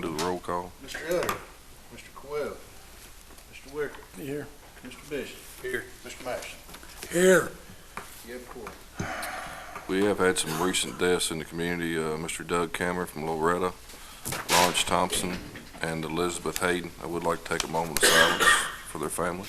Marion do the roll call. Mr. Elder, Mr. Coyle, Mr. Wicker, Here. Mr. Bishop. Here. Mr. Mason. Here. You have quorum. We have had some recent deaths in the community. Mr. Doug Cameron from Loretta, Lawrence Thompson, and Elizabeth Hayden. I would like to take a moment of silence for their family.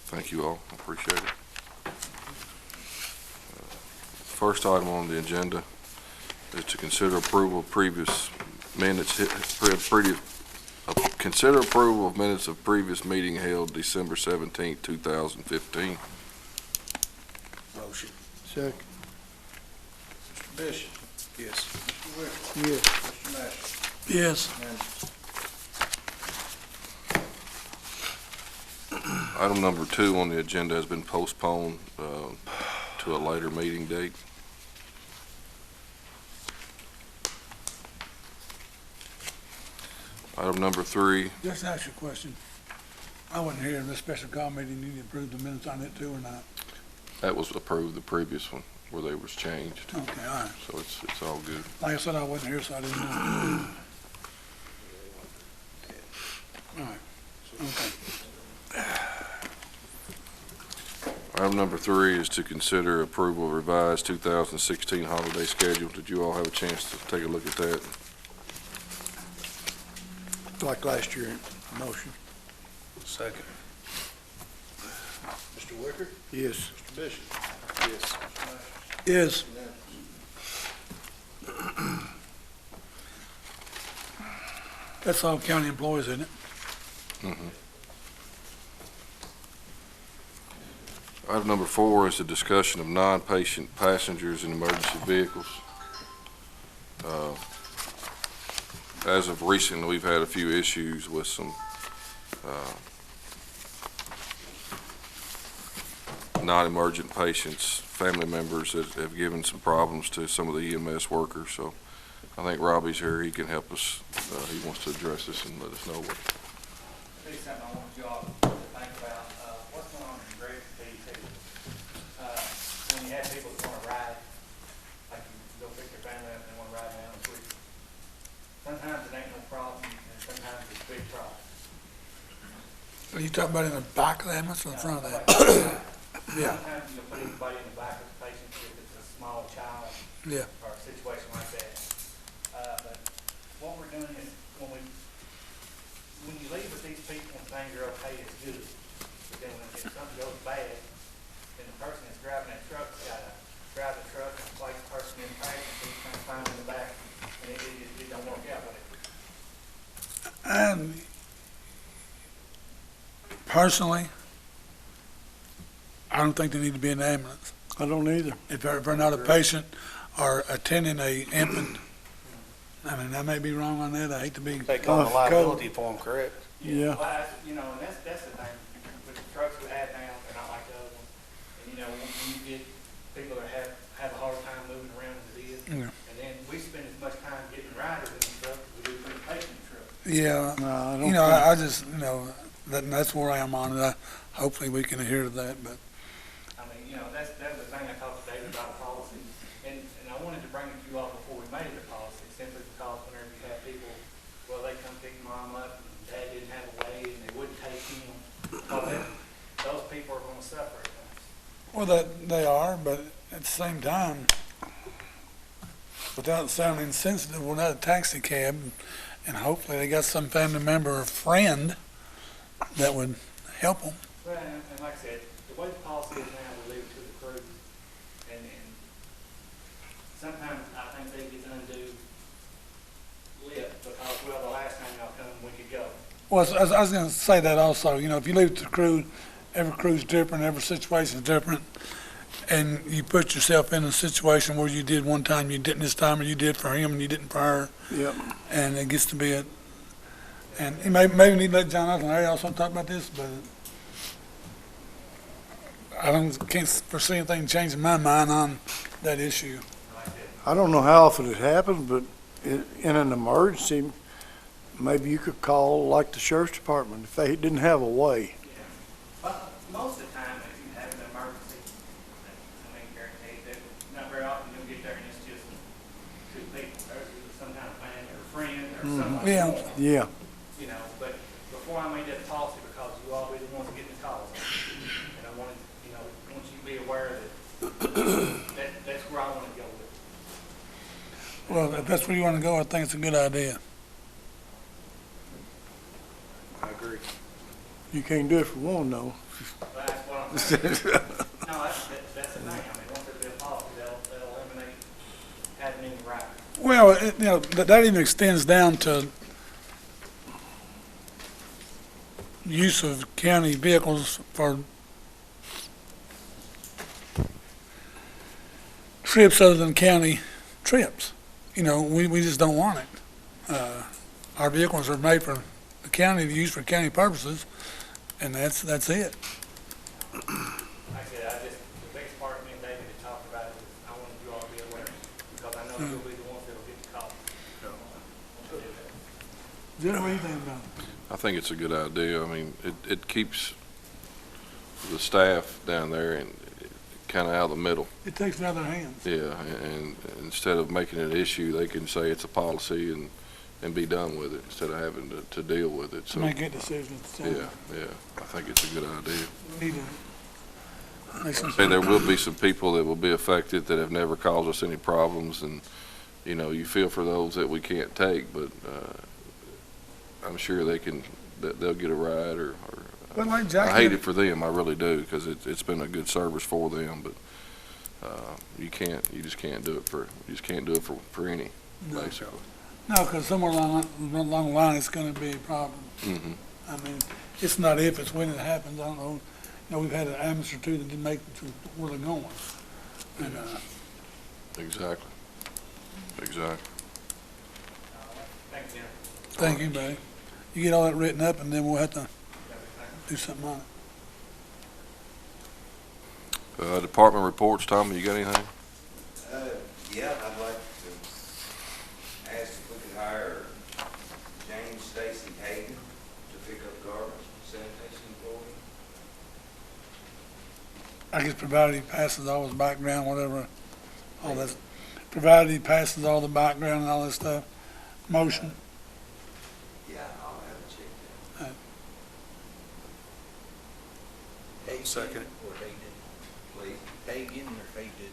Thank you all. I appreciate it. First item on the agenda is to consider approval of previous minutes. Consider approval of minutes of previous meeting held December 17th, 2015. Motion. Second. Mr. Bishop. Yes. Mr. Wicker. Yes. Mr. Mason. Yes. Unanimous. Item number 2 on the agenda has been postponed to a later meeting date. Item number 3, Just ask you a question. I wasn't here in this special call meeting. You approved the minutes on it too or not? that was approved, the previous one, where they was changed. Okay, all right. So it's all good. Like I said, I wasn't here, so I didn't know. All right, okay. Item number 3 is to consider approval of revised 2016 holiday schedule. Did you all have a chance to take a look at that? Like last year, motion. Second. Mr. Wicker. Yes. Mr. Bishop. Yes. Mr. Mason. Yes. Unanimous. That's all county employees, isn't it? Mhm. Item number 4 is the discussion of non-patient passengers in emergency vehicles. As of recently, we've had a few issues with some non-emergent patients, family members that have given some problems to some of the EMS workers. So I think Robbie's here. He can help us. He wants to address this and let us know what. There's something I want you all to think about. What's going on in Greg PT? When you have people that want to ride, like you go pick your family up and they want to ride down the street. Sometimes it ain't no problem, and sometimes it's a big problem. Are you talking about in the back of the ambulance or in front of that? Yeah. Sometimes you'll put anybody in the back of the patient if it's a small child Yeah. or a situation like that. But what we're doing is when you leave with these people and things are okay, it's good. But then when something goes bad, then the person that's driving that truck's got to drive the truck and place the person in the back and he's trying to find in the back, and it don't work out with it. Personally, I don't think they need to be in the ambulance. I don't either. If they're not a patient or attending a infant. I mean, I may be wrong on that. I hate to be. Take on the liability for them, correct? Yeah. Well, and that's the thing, with the trucks we have now, they're not like the other ones. And when you get people that have a hard time moving around as it is, Yeah. and then we spend as much time getting riders in the truck as we do putting patients in the truck. Yeah. No, I don't. I just, that's where I am on it. Hopefully we can adhere to that, but I mean, that's the thing I talked to David about the policy, and I wanted to bring it to you all before we made it a policy, simply because whenever you have people, well, they come pick mom up, and dad didn't have a way, and they wouldn't take him, well, those people are gonna suffer at times. well, that they are, but at the same time, without sounding sensitive, we're not a taxi cab, and hopefully they got some family member or friend that would help them. Well, and like I said, the way the policy is now, we leave it to the crew, and sometimes I think they get undue lift because, well, the last time y'all come, we could go. Well, I was going to say that also. If you leave it to the crew, every crew's different, every situation's different, and you put yourself in a situation where you did one time, you didn't this time, or you did for him and you didn't for her, Yep. and it gets to be a, and you maybe need to let John Austin, Larry also talk about this, but can't foresee anything changing my mind on that issue. I don't know how often it happens, but in an emergency, maybe you could call like the sheriff's department if they didn't have a way. But most of the time, if you have an emergency, I mean, guaranteed that not very often you'll get there and it's just two people. There's usually some kind of family or friend or somebody. Yeah. more, Yeah. You know, but before I made that policy, because you all be the ones getting the calls. And I wanted, you know, once you be aware that, that's where I want to go with it. Well, if that's where you want to go, I think it's a good idea. I agree. You can't do it for one, though. But that's what I'm saying. No, that's the thing. I mean, once there's a policy, they'll eliminate having any right. Well, you know, that even extends down to use of county vehicles for trips other than county trips. You know, we just don't want it. Our vehicles are made for the county to use for county purposes, and that's it. Like I said, the biggest part of me and David had talked about it is I wanted you all to be aware, because I know you'll be the ones that'll get the call. Jim, what do you think about it? I think it's a good idea. I mean, it keeps the staff down there and kind of out of the middle. It takes it out of their hands. Yeah, and instead of making it an issue, they can say it's a policy and be done with it instead of having to deal with it. To So, make good decisions. yeah, I think it's a good idea. We need to make some. And there will be some people that will be affected that have never caused us any problems, and, you know, you feel for those that we can't take, but I'm sure they'll get a ride or But like Jack I hate said, it for them, I really do, because it's been a good service for them, but you just can't do it for any, No. basically. No, because somewhere along the line, it's going to be a problem. Hmm. I mean, it's not if, it's when it happens. I don't know. You know, we've had an ambulance or two that didn't make it to where they're going. And, Exactly. Thank you. thank you, buddy. You get all that written up, and then we'll have to do something on it. Department reports, Tommy, you got anything? Yeah, I'd like to ask if we could hire James Stacy Hayden to pick up garbage sanitation employee. I guess provided he passes all his background, whatever, all that, provided he passes all the background and all that stuff. Motion. Yeah, I'll have it checked out. Hayden Second. Or Hayden, please. Hagan or Hayden?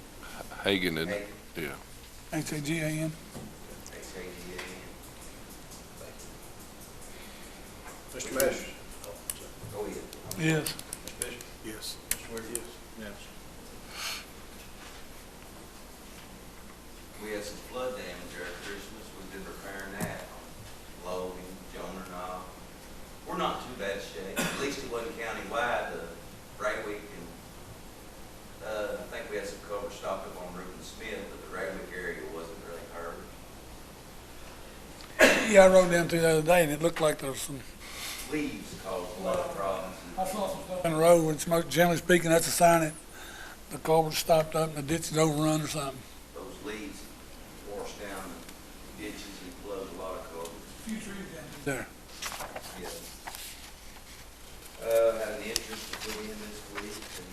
Hagan, isn't it? Hayden, Yeah. H-A-G-A-N. H-A-D-A-N. Mr. Mesh? Go ahead. Yes. Mr. Bishop? Yes. Mr. Ware? Yes. We had some flood damage there at Christmas. We've been repairing that. Logan, Jonah, and all. We're not too bad shape. At least it wasn't countywide. Raywick and, I think we had some cover stopped up on Reuben Smith, but the Raywick area wasn't really hurt. Yeah, I rode down through the other day, and it looked like there was some, Leaves caused a lot of problems. I saw some stuff in the road, which generally speaking, that's a sign that the culvert's stopped up and the ditch is overrun or something. Those leaves washed down the ditches and flooded a lot of culverts. Few trees down there. Yes. Had an interest to put in this week, and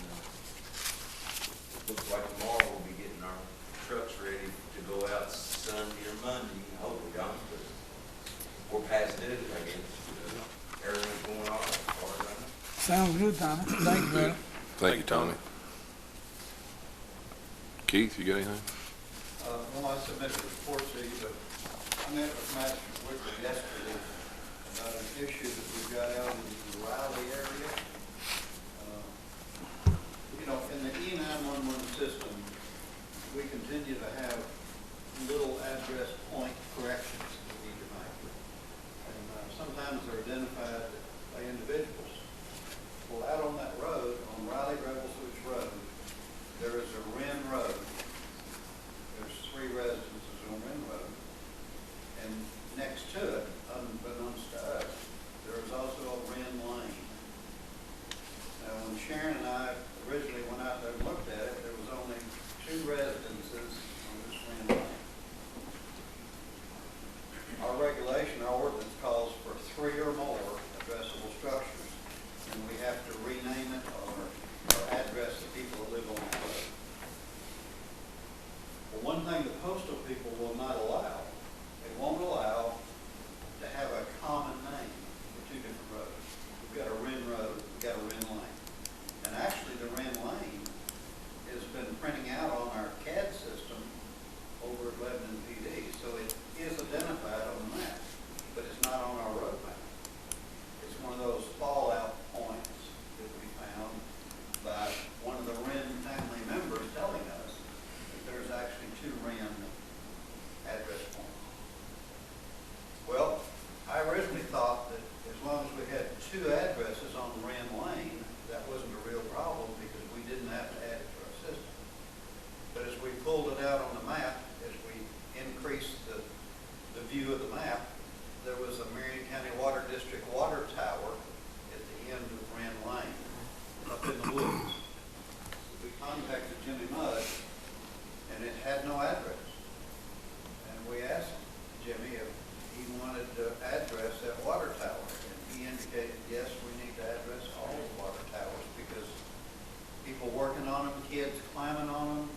looks like tomorrow we'll be getting our trucks ready to go out Sunday or Monday. I hope we don't, but we're past due, I guess. Everything's going on as far as I know. Sounds good, Tommy. Thank you, buddy. Thank you, Tommy. Keith, you got anything? Well, I submitted a report to you, but I met with Master Wicker yesterday about an issue that we've got out in the Riley area. You know, in the E911 system, we continue to have little address point corrections that we need to make. And sometimes they're identified by individuals. Well, out on that road, on Riley Rebel Switch Road, there is a Wren Road. There's 3 residences on Wren Road. And next to it, unbeknownst to us, there is also a Wren Lane. Now, when Sharon and I originally went out there and looked at it, there was only 2 residences on this Wren Lane. Our regulation, our ordinance calls for 3 or more addressable structures, and we have to rename it or address the people that live on that road. Well, one thing the postal people will not allow, they won't allow to have a common name for 2 different roads. We've got a Wren Road, we've got a Wren Lane. And actually, the Wren Lane has been printing out on our CAD system over at Lebanon PD, so it is identified on the map, but it's not on our road map. It's one of those fallout points that we found by one of the Wren family members telling us that there's actually 2 Wren address points. Well, I originally thought that as long as we had 2 addresses on Wren Lane, that wasn't a real problem because we didn't have to add it to our system. But as we pulled it out on the map, as we increased the view of the map, there was a Marion County Water District water tower at the end of Wren Lane, up in the woods. We contacted Jimmy Mudd, and it had no address. And we asked Jimmy if he wanted to address that water tower, and he indicated, yes, we need to address all the water towers because people working on them, kids climbing on them,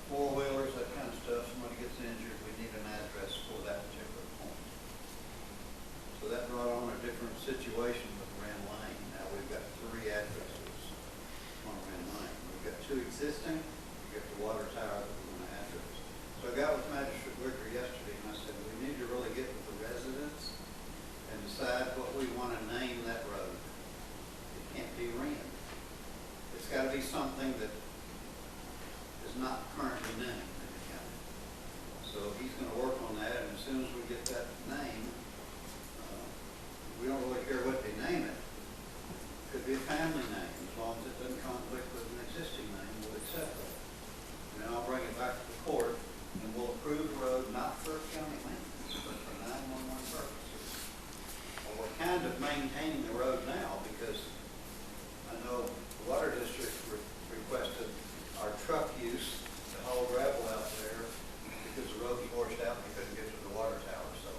4-wheelers, that kind of stuff, somebody gets injured, we need an address for that particular point. So that brought on a different situation with Wren Lane. Now we've got 3 addresses on Wren Lane. We've got 2 existing, we've got the water tower that we want to address. So I got with Magistrate Wicker yesterday and I said, we need to really get with the residents and decide what we want to name that road. It can't be Wren. It's got to be something that is not currently named in the county. So he's going to work on that, and as soon as we get that name, we don't really care what they name it. It could be a family name, as long as it doesn't conflict with an existing name, we'll accept that. And then I'll bring it back to the court, and we'll approve the road not for county maintenance, but for 911 purposes. Well, we're kind of maintaining the road now, because I know the Water District requested our truck use to haul gravel out there because the road was washed out and we couldn't get to the water tower. So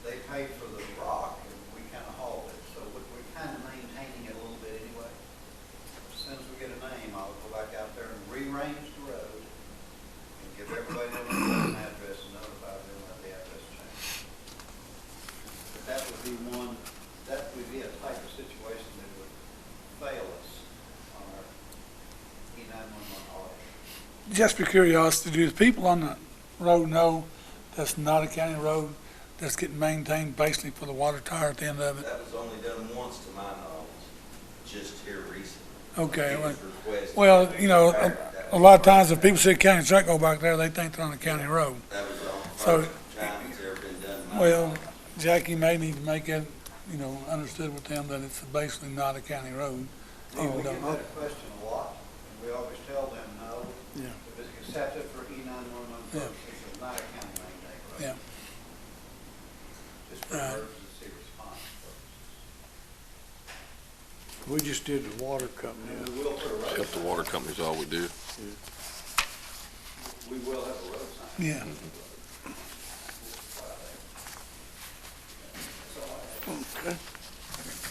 they paid for the rock and we kind of hauled it. So we're kind of maintaining it a little bit anyway. As soon as we get a name, I'll go back out there and rearrange the road and give everybody an address and notify them of the address change. But that would be a type of situation that would fail us on our E911R. Just for curiosity, do the people on the road know that's not a county road, that's getting maintained basically for the water tower at the end of it? That was only done once to my knowledge, just here recently. Okay, It was requested. well, you know, a lot of times if people see a county truck go back there, they think they're on a county road. That was the So- only time it's ever been done to my Well, knowledge. Jackie may need to make it, you know, understood with them that it's basically not a county road. We even get though- that question a lot, and we always tell them no. Yeah. If it's accepted for E911 Yeah. purposes, it's not a county maintained road. Yeah. Just for Right. emergency response purposes. We just did the water company. And we will put a road Except the sign. water company's all we do. We will have a road sign. Yeah. That's all I have. Okay.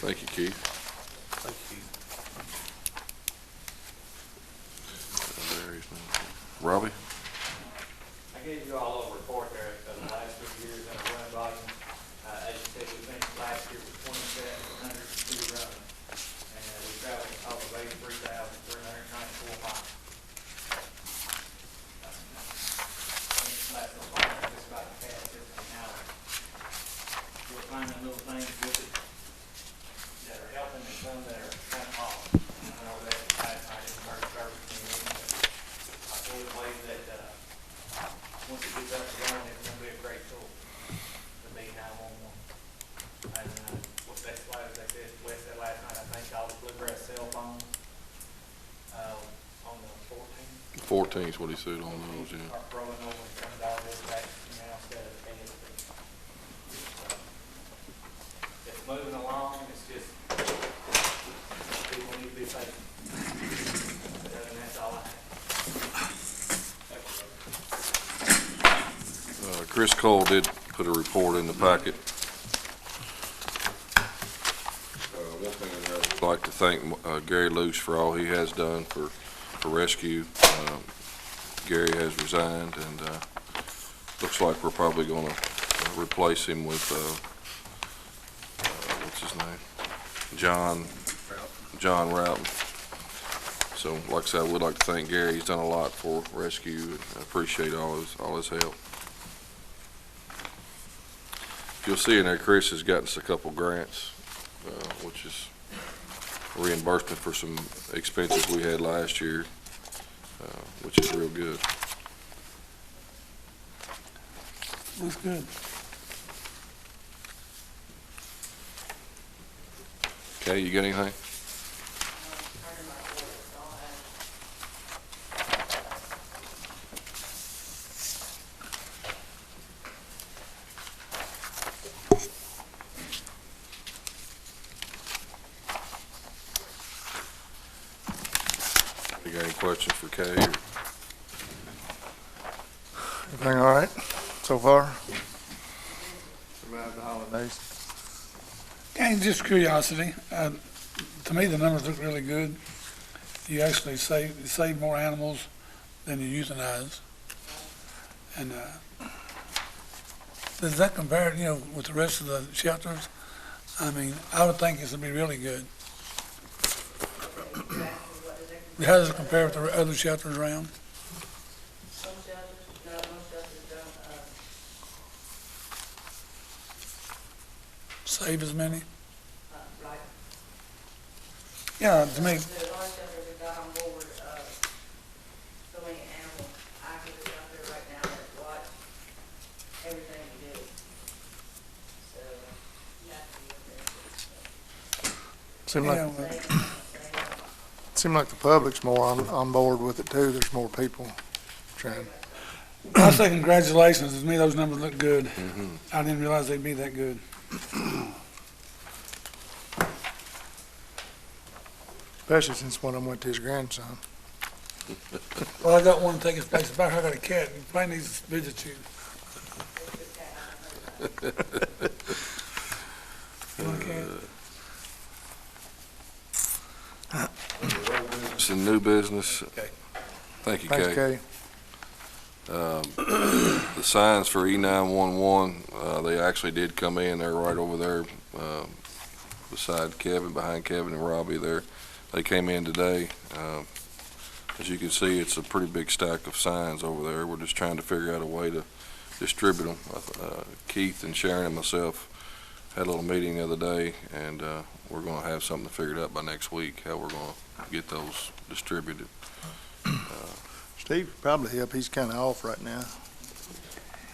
Thank you, Keith. Thank you. Robbie? I gave you all a report there of the last 3 years in a run volume. As you said, we finished last year with 2,702 runs. And we traveled a total of 83,394 miles. Last so far, just about to pass 15 hours. We're finding little things with it that are helping and some that are kind of off. I know that last night in the first service meeting, I fully believe that, once it gets up and going, it's gonna be a great tool to be 911. And, that's why, as I said, Wes said last night, I think all the bluegrass cell phones, on the 14 14th, what he said on those, yeah. Start rolling over and coming all this back now instead of ahead. It's moving along, it's just, people need to be patient. And that's all I have. Chris Cole did put a report in the packet. One thing I would like to thank Gary Luce for all he has done for rescue. Gary has resigned, and looks like we're probably going to replace him with, what's his name? John Routon. So, like I said, I would like to thank Gary. He's done a lot for rescue, and I appreciate all his help. You'll see in there, Chris has gotten us a couple grants, which is reimbursement for some expenses we had last year, which is real good. That's good. Okay, you got anything? You got any questions for Kay? Everything all right so far? Survived the holidays. And just curiosity, to me, the numbers look really good. You actually save more animals than you euthanize. And does that compare, with the rest of the shelters? I mean, I would think this would be really good. How does it compare with the other shelters around? Some shelters, no, most shelters don't, Save as many? like, Yeah, to me, there's a lot of shelters that got on board, so many animal activists out there right now that watch everything we do. So, you have to be up Seemed Yeah, like, well, there. seemed like the public's more on board with it too. There's more people trying. I say congratulations. To me, those numbers look good. I didn't realize they'd be that good. Especially since one of them went to his grandson. Well, I got one to take his place back. I got a cat. He probably needs to visit you. You want a cat? It's a new business. Okay. Thank you, Thanks, Kay. Kay. The signs for E911, they actually did come in. They're right over there beside Kevin, behind Kevin and Robbie there. They came in today. As you can see, it's a pretty big stack of signs over there. We're just trying to figure out a way to distribute them. Keith and Sharon and myself had a little meeting the other day, and we're going to have something figured out by next week, how we're going to get those distributed. Steve could probably help. He's kind of off right now.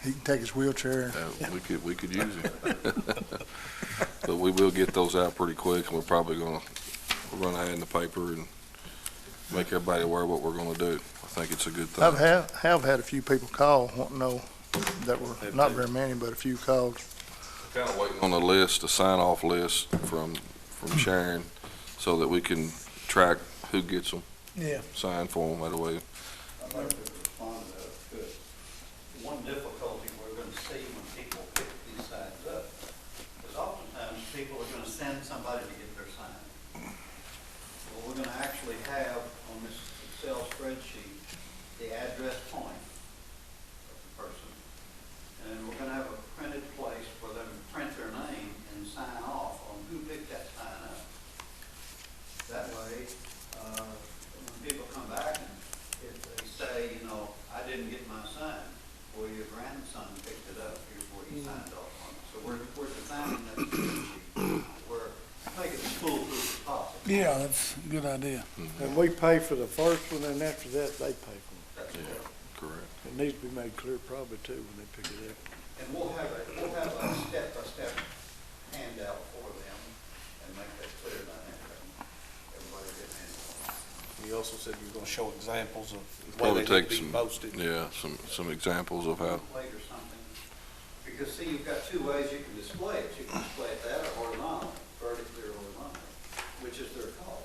He can take his wheelchair. We could use it. But we will get those out pretty quick, and we're probably going to run ahead in the paper and make everybody aware of what we're going to do. I think it's a good thing. Have had a few people call, want to know that were not very many, but a few calls. Kind of waiting on a list, a sign-off list from Sharon, so that we can track who gets them, Yeah. sign for them, that way. I'd like to respond to that, because one difficulty we're going to see when people pick these signs up is oftentimes people are going to send somebody to get their sign. Well, we're going to actually have on this Excel spreadsheet the address point of the person, and we're going to have a printed place for them to print their name and sign off on who picked that sign up. That way, when people come back and if they say, I didn't get my sign, well, your grandson picked it up, here's where he signed off on it. So we're designing that spreadsheet, we're making it as foolproof as possible. Yeah, that's a good idea. And we pay for the first one, and after that, they pay for it. That's Yeah, correct. correct. It needs to be made clear probably too when they pick it up. And we'll have a step-by-step handout for them and make that clear by everybody get handled. You also said you were gonna show examples of the way Probably they need take to be some, posted. yeah, some examples of how, Plate or something. Because see, you've got two ways you can display it. You can display it that or horizontally, vertically or horizontally, which is their call.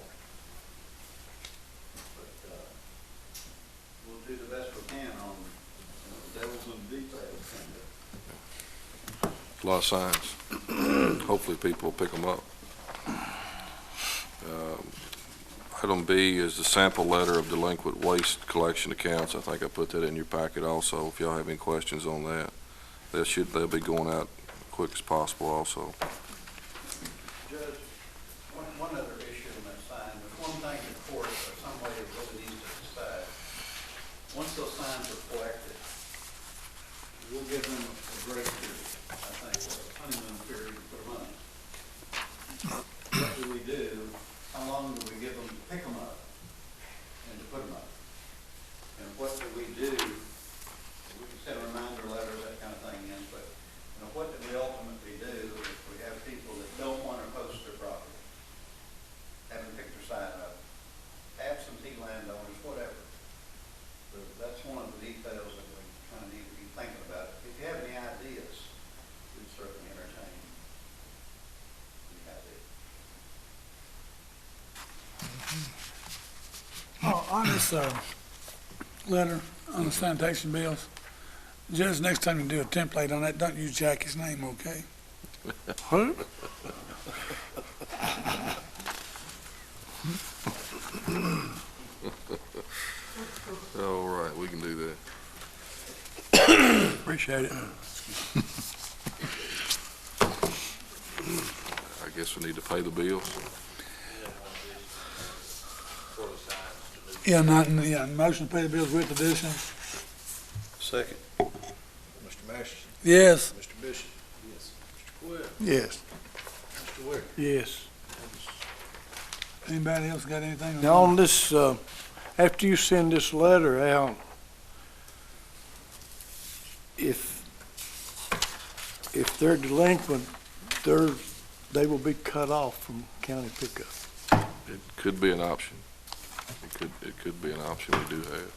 But, we'll do the best we can on, devils in details, kind of. a lot of signs. Hopefully people will pick them up. Item B is the sample letter of delinquent waste collection accounts. I think I put that in your packet also. If y'all have any questions on that, they'll be going out quick as possible also. Judge, one other issue on that sign, there's one thing the court or somebody really needs to decide. Once those signs are collected, we'll give them a grace period, I think, or a honeymoon period to put them up. What do we do? How long do we give them to pick them up and to put them up? And what do we do? We can send reminder letters, that kind of thing in, but what do we ultimately do if we have people that don't want to post their property, haven't picked their sign up, absentee landowners, whatever? So that's one of the details that we kind of need to be thinking about. If you have any ideas, we'd certainly entertain any ideas. Oh, on this, letter on the sanitation bills, Judge, next time you do a template on that, don't use Jackie's name, okay? Who? All right, we can do that. Appreciate it. I guess we need to pay the bills. Yeah, motion to pay the bills with additions. Second. Mr. Masterson, Yes. Mr. Bishop. Yes. Mr. Quill, Yes. Mr. Wicker. Yes. Anybody else got anything? Now on this, after you send this letter out, if they're delinquent, they will be cut off from county pickup. It could be an option. It could be an option we do have.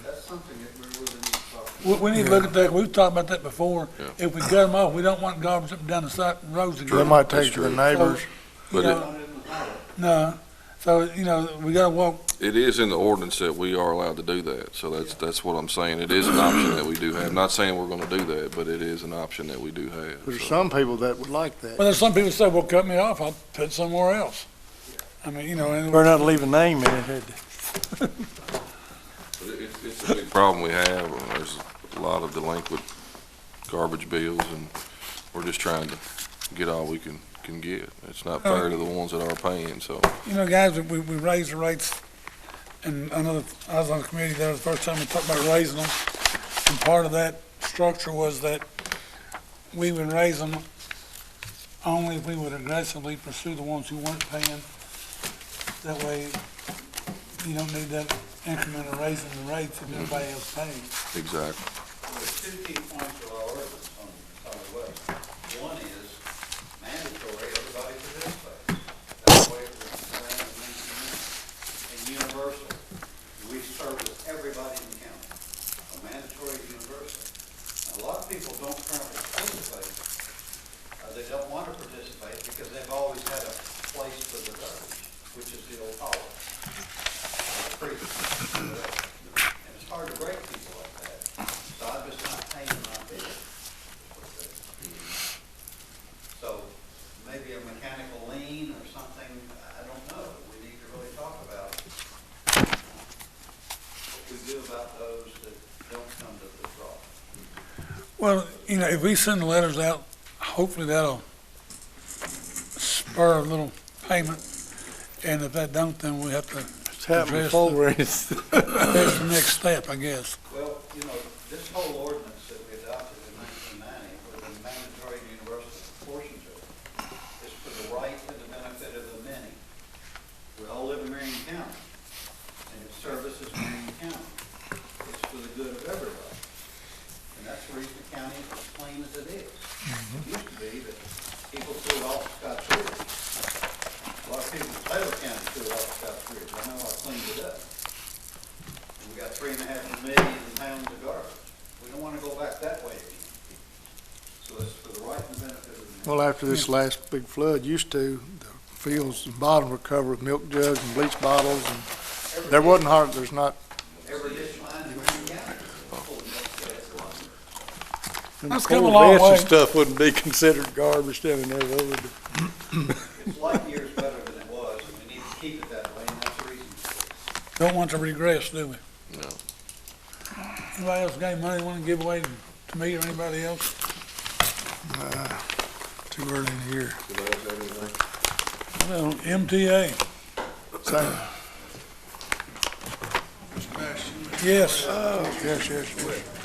That's something that we really need to talk about. We need to look at that, we've talked about that before. Yeah. If we cut them off, we don't want garbage up and down the side roads They again. might That's take to the true. neighbors. But You it- know, Not in the highway. No, so, we gotta walk, It is in the ordinance that we are allowed to do that, so that's what I'm saying. It is an option that we do have. Not saying we're gonna do that, but it is an option that we do have. There's so. some people that would like that. well, there's some people say, well, cut me off, I'll put somewhere else. I mean, and Better not leave a name in it, had they? But it's a big problem we have. There's a lot of delinquent garbage bills, and we're just trying to get all we can get. It's not fair to the ones that are paying, so. guys, we raised the rates, and I was on the committee there the first time we talked about raising them, and part of that structure was that we would raise them only if we would aggressively pursue the ones who weren't paying. That way, you don't need that increment of raising the rates if everybody else pays. Exactly. There's two key points of our ordinance on solid waste. One is mandatory, everybody participates. That way it was around and mentioned. And universal, we service everybody in the county. So mandatory, universal. Now, a lot of people don't currently participate. They don't want to participate because they've always had a place for the garbage, which is the old hauler. And it's hard to break people like that. So I'm just not paying my bill. So maybe a mechanical lien or something, I don't know. We need to really talk about what we do about those that don't come to the draw. Well, if we send the letters out, hopefully that'll spur a little payment, and if that don't, then we have to, It's happened Address before. that's the next step, I guess. Well, this whole ordinance that we adopted in 1990 with a mandatory and universal portion to it is for the right and the benefit of the many. We all live in Marion County, and it services Marion County. It's for the good of everybody. And that's the reason the county is as clean as it is. It used to be that people threw off Scotch River. Well, after this last big flood, used to, the fields, the bottom were covered with milk jugs and bleach bottles, and there wasn't hard, there's not, Every ditch line in Marion County. and That's the come a cold long vents and way. stuff wouldn't be considered garbage down in there, would it? It's light years better than it was, and we need to keep it that way, and that's the reason. Don't want to regress, do we? No. Anybody else got any money want to give away to me or anybody else? Too early in the year. Well, MTA, Same. yes. Yes, yes, yes.